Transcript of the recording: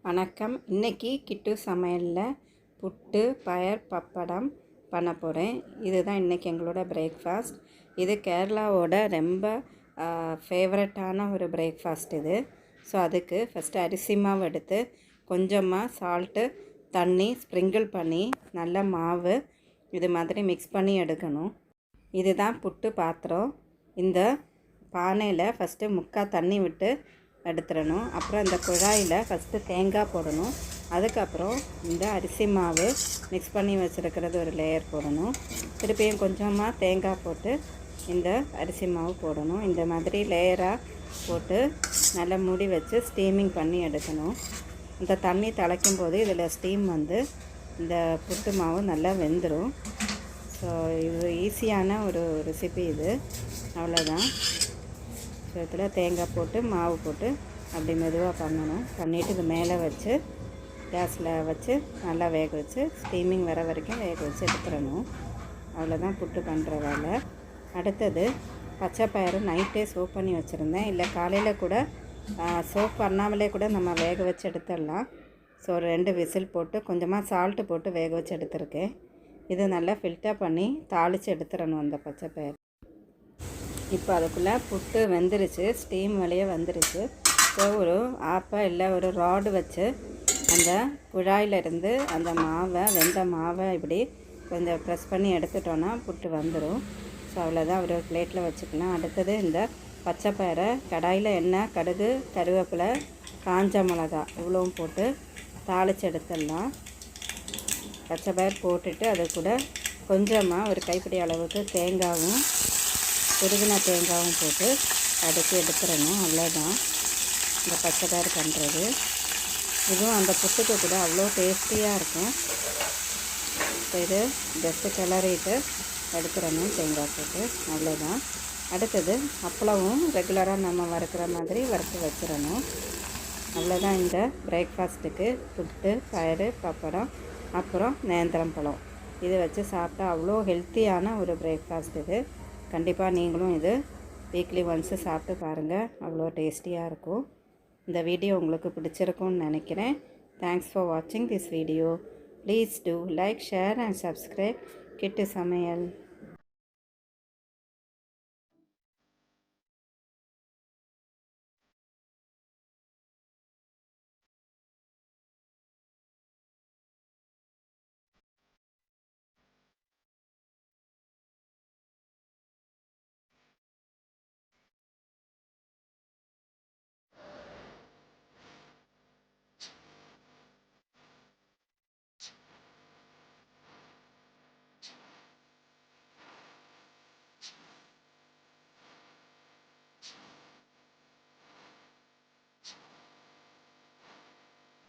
வணக்கம். இன்றைக்கி கிட்டு சமையலில் புட்டு பயர் பப்படம் பண்ண போகிறேன். இதுதான் இன்றைக்கி எங்களோட பிரேக்ஃபாஸ்ட். இது கேரளாவோட ரொம்ப ஃபேவரட்டான ஒரு பிரேக்ஃபாஸ்ட் இது. ஸோ அதுக்கு ஃபஸ்ட்டு அரிசி மாவு எடுத்து கொஞ்சமாக சால்ட்டு தண்ணி ஸ்ப்ரிங்கிள் பண்ணி நல்ல மாவு இது மாதிரி மிக்ஸ் பண்ணி எடுக்கணும். இதுதான் புட்டு பாத்திரம். இந்த பானையில் ஃபஸ்ட்டு முக்கால் தண்ணி விட்டு எடுத்துடணும். அப்புறம் இந்த குழாயில் ஃபஸ்ட்டு தேங்காய் போடணும். அதுக்கப்புறம் இந்த அரிசி மாவு மிக்ஸ் பண்ணி வச்சுருக்கிறது ஒரு லேயர் போடணும். திருப்பியும் கொஞ்சமாக தேங்காய் போட்டு இந்த அரிசி மாவு போடணும். இந்த மாதிரி லேயராக போட்டு நல்லா மூடி வச்சு ஸ்டீமிங் பண்ணி எடுக்கணும். இந்த தண்ணி திளைக்கும் போது இதில் ஸ்டீம் வந்து இந்த புட்டு மாவு நல்லா வெந்துடும். ஸோ இது ஈஸியான ஒரு ரெசிபி இது. அவ்வளோதான். ஸோ இதில் தேங்காய் போட்டு மாவு போட்டு அப்படி மெதுவாக பண்ணணும். பண்ணிவிட்டு இது மேலே வச்சு கேஸில் வச்சு நல்லா வேக வச்சு ஸ்டீமிங் வர வரைக்கும் வேக வச்சு எடுத்துடணும். அவ்வளோதான் புட்டு பண்ணுற வேலை. அடுத்தது பச்சை பயிறு நைட்டே சோப் பண்ணி வச்சுருந்தேன். இல்லை காலையில் கூட சோப் பண்ணாமலே கூட நம்ம வேக வச்சு எடுத்துடலாம். ஸோ 2 விசில் போட்டு கொஞ்சமாக சால்ட்டு போட்டு வேக வச்சு எடுத்துருக்கேன். இது நல்லா ஃபில்டர் பண்ணி தாளித்து எடுத்துடணும் அந்த பச்சை பயிறு. இப்போ அதுக்குள்ளே புட்டு வெந்துருச்சு, ஸ்டீம் வழியே வந்துருச்சு. ஸோ ஒரு ஆப்பை இல்லை ஒரு ராடு வச்சு அந்த குழாயிலிருந்து அந்த வெந்த மாவை இப்படி கொஞ்சம் ப்ரெஸ் பண்ணி எடுத்துட்டோன்னா புட்டு வந்துடும். ஸோ அவ்வளோதான். ஒரு பிளேட்டில் வச்சுக்கலாம். அடுத்தது இந்த பச்சை பயிரை கடாயில் எண்ணெய் கடுகு கருவேப்பிலை காஞ்ச மிளகா இவ்வளவும் போட்டு தாளித்து எடுத்துடலாம். பச்சை பயிர் போட்டுட்டு அது கூட கொஞ்சமாக ஒரு கைப்பிடி அளவுக்கு தேங்காயும் துருவின தேங்காயும் போட்டு அடைச்சி எடுத்துடணும். அவ்வளோதான் இந்த பச்சை பயிர் பண்ணுறது. இதுவும் அந்த புட்டுக்கு கூட அவ்வளோ டேஸ்டியாக இருக்கும். இப்போ இது ஜஸ்ட்டு கிளறிட்டு எடுத்துடணும் தேங்காய் போட்டு. அவ்வளோதான். அடுத்தது அப்பளமும் ரெகுலராக நம்ம வறுக்கிற மாதிரி வறுத்து வச்சிடணும். அவ்வளோதான் இந்த பிரேக்ஃபாஸ்ட்டுக்கு புட்டு பயிறு பப்படம் அப்புறம் நேந்திரம் பழம் இது வச்சு சாப்பிட்டா அவ்வளோ ஹெல்த்தியான ஒரு பிரேக்ஃபாஸ்ட் இது. கண்டிப்பாக நீங்களும் இது வீக்லி ஒன்ஸு சாப்பிட்டு பாருங்கள். அவ்வளோ டேஸ்டியாக இருக்கும். இந்த வீடியோ உங்களுக்கு பிடிச்சிருக்கும்னு நினைக்கிறேன். தேங்க்ஸ் ஃபார் வாட்சிங் this video. Please do like share and subscribe Kittu சமையல்.